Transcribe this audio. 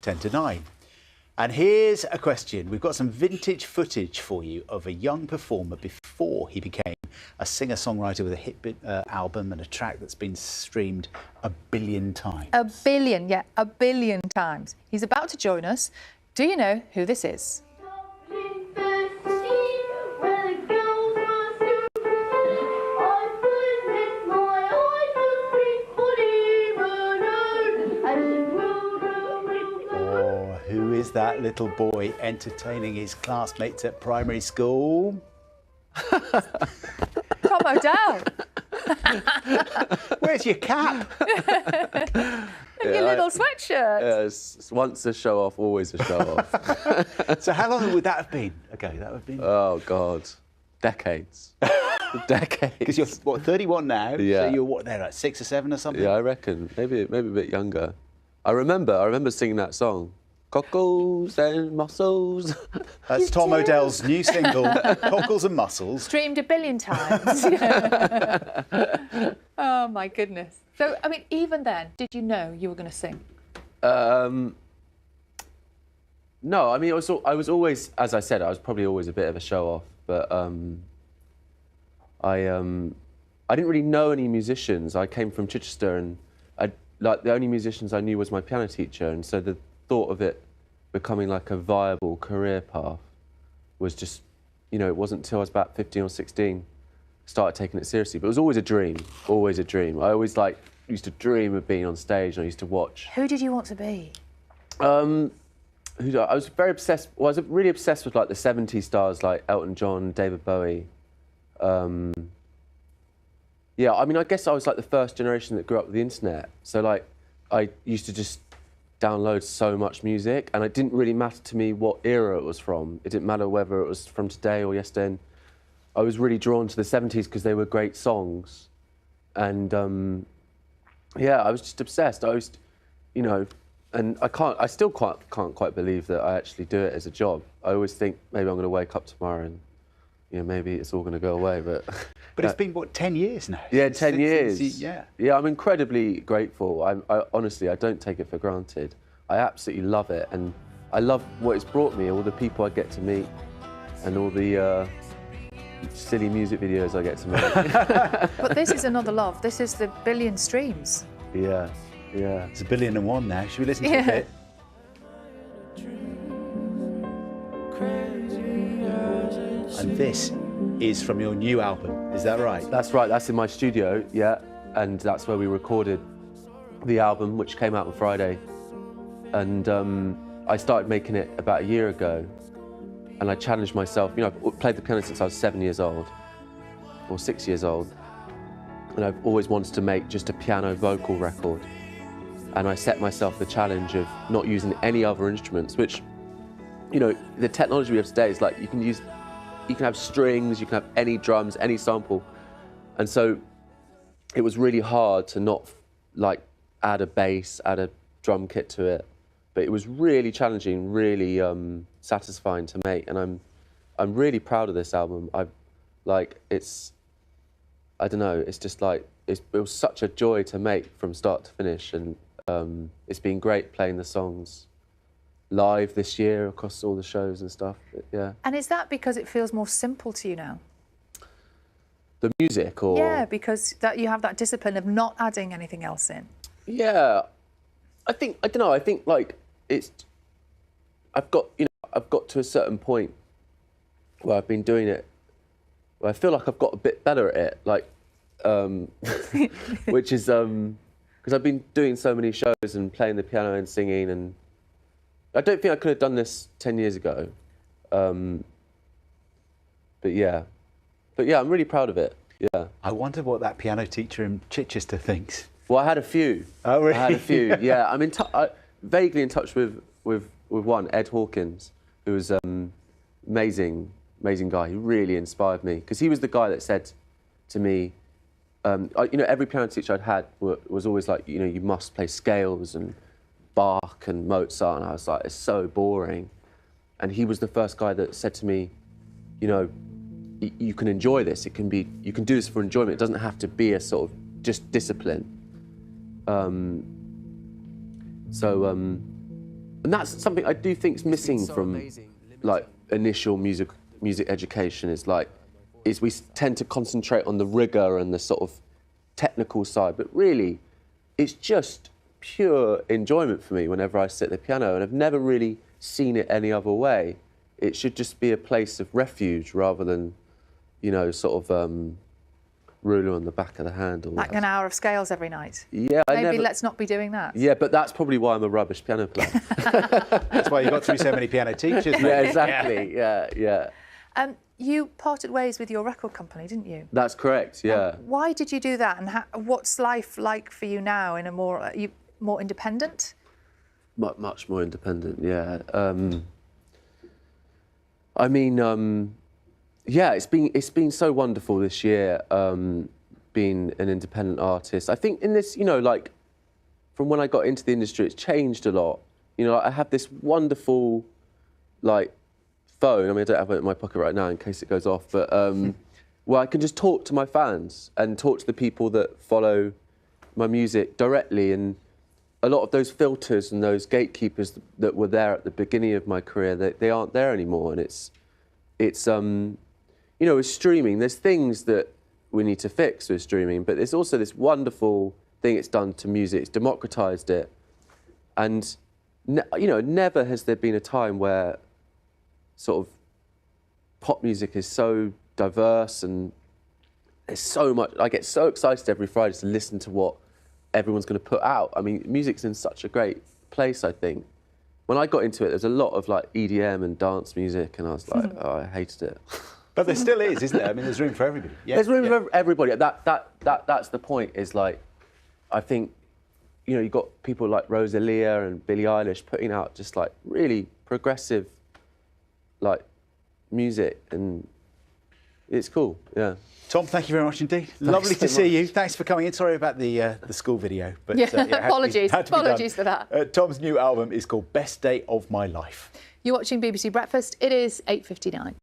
10 to 9. And here's a question. We've got some vintage footage for you of a young performer before he became a singer-songwriter with a hit album and a track that's been streamed 1 billion times. 1 billion, yeah, 1 billion times. He's about to join us. Do you know who this is? Who is that little boy entertaining his classmates at primary school? Tom O'Dell. Where's your cap? Your little sweatshirt. It's once a show off, always a show off. So how long would that have been? Okay, that would have been... Oh, God. Decades. Decades. Because you're, what, 31 now? Yeah. So you're, what, there, like 6 or 7 or something? Yeah, I reckon. Maybe a bit younger. I remember singing that song. Cockles and mussels. That's Tom O'Dell's new single, Cockles and Mussels. Streamed 1 billion times. Oh, my goodness. So, I mean, even then, did you know you were going to sing? No, I mean, I was always, as I said, I was probably always a bit of a show-off, but I didn't really know any musicians. I came from Chichester, and the only musicians I knew was my piano teacher, and so the thought of it becoming like a viable career path was just, you know, it wasn't until I was about 15 or 16 started taking it seriously. But it was always a dream, always a dream. I always used to dream of being on stage, and I used to watch. Who did you want to be? I was very obsessed. Well, I was really obsessed with like the 70s stars like Elton John, David Bowie. Yeah, I mean, I guess I was like the first generation that grew up with the internet. So like, I used to just download so much music, and it didn't really matter to me what era it was from. It didn't matter whether it was from today or yesterday. And I was really drawn to the 70s because they were great songs. And yeah, I was just obsessed. I was, you know, and I still can't quite believe that I actually do it as a job. I always think maybe I'm going to wake up tomorrow and, you know, maybe it's all going to go away, but... But it's been, what, 10 years now? Yeah, 10 years. Yeah. Yeah, I'm incredibly grateful. I honestly, I don't take it for granted. I absolutely love it, and I love what it's brought me, all the people I get to meet, and all the silly music videos I get to make. But this is another love. This is the 1 billion streams. Yeah, yeah. It's 1 billion and 1 now. Should we listen to a bit? And this is from your new album, is that right? That's right, that's in my studio, yeah. And that's where we recorded the album, which came out on Friday. And I started making it about a year ago. And I challenged myself, you know, I've played the piano since I was 7 years old, or 6 years old. And I've always wanted to make just a piano vocal record. And I set myself the challenge of not using any other instruments, which, you know, the technology we have today is like, you can have strings, you can have any drums, any sample. And so it was really hard to not like add a bass, add a drum kit to it. But it was really challenging, really satisfying to make. And I'm really proud of this album. I don't know, it's just like, it was such a joy to make from start to finish. And it's been great playing the songs live this year across all the shows and stuff, yeah. And is that because it feels more simple to you now? The music, or...? Yeah, because you have that discipline of not adding anything else in. Yeah, I don't know, I think like I've got to a certain point where I've been doing it, where I feel like I've got a bit better at it, like, which is, because I've been doing so many shows and playing the piano and singing, and I don't think I could have done this 10 years ago. But yeah, I'm really proud of it, yeah. I wonder what that piano teacher in Chichester thinks. Well, I had a few. Oh, really? I had a few, yeah. I'm vaguely in touch with one, Ed Hawkins, who was amazing guy. He really inspired me, because he was the guy that said to me, you know, every piano teacher I'd had was always like, you know, you must play scales and Bach and Mozart, and I was like, it's so boring. And he was the first guy that said to me, you know, you can enjoy this. You can do this for enjoyment. It doesn't have to be a sort of just discipline. And that's something I do think is missing from like initial music education is we tend to concentrate on the rigor and the sort of technical side, but really it's just pure enjoyment for me whenever I sit at the piano, and I've never really seen it any other way. It should just be a place of refuge rather than, you know, sort of ruler on the back of the hand. Like an hour of scales every night. Yeah, Maybe let's not be doing that. Yeah, but that's probably why I'm a rubbish piano player. That's why you got through so many piano teachers. Mate. Yeah, exactly. Yeah. You parted ways with your record company, didn't you? That's correct. Yeah. Why did you do that, and what's life like for you now? In a more independent? Much more independent. Yeah. I mean, yeah, it's been so wonderful this year, being an independent artist. I think in this, you know, like from when I got into the industry, it's changed a lot. You know, I have this wonderful, like, phone. I mean, I don't have it in my pocket right now in case it goes off, but where I can just talk to my fans and talk to the people that follow my music directly. And a lot of those filters and those gatekeepers that were there at the beginning of my career, they aren't there anymore. And it's you know, with streaming, there's things that we need to fix with streaming, but there's also this wonderful thing it's done to music. It's democratized it. And, you know, never has there been a time where sort of pop music is so diverse, and there's so much. I get so excited every Friday to listen to what everyone's going to put out. I mean, music's in such a great place, I think. When I got into it, there's a lot of like EDM and dance music, and I was like, oh, I hated it. But there still is, isn't there? I mean, there's room for everybody. Yeah, there's room for everybody. That's the point. Is like, I think, you know, you've got people like Rosalia and Billie Eilish putting out just like really progressive, like, music, and it's cool. Yeah. Tom, thank you very much indeed. Lovely to see you. Thanks for coming in. Sorry about the school video, but apologies for that. Tom's new album is called Best Day of My Life. You're watching BBC Breakfast. It is 8:59.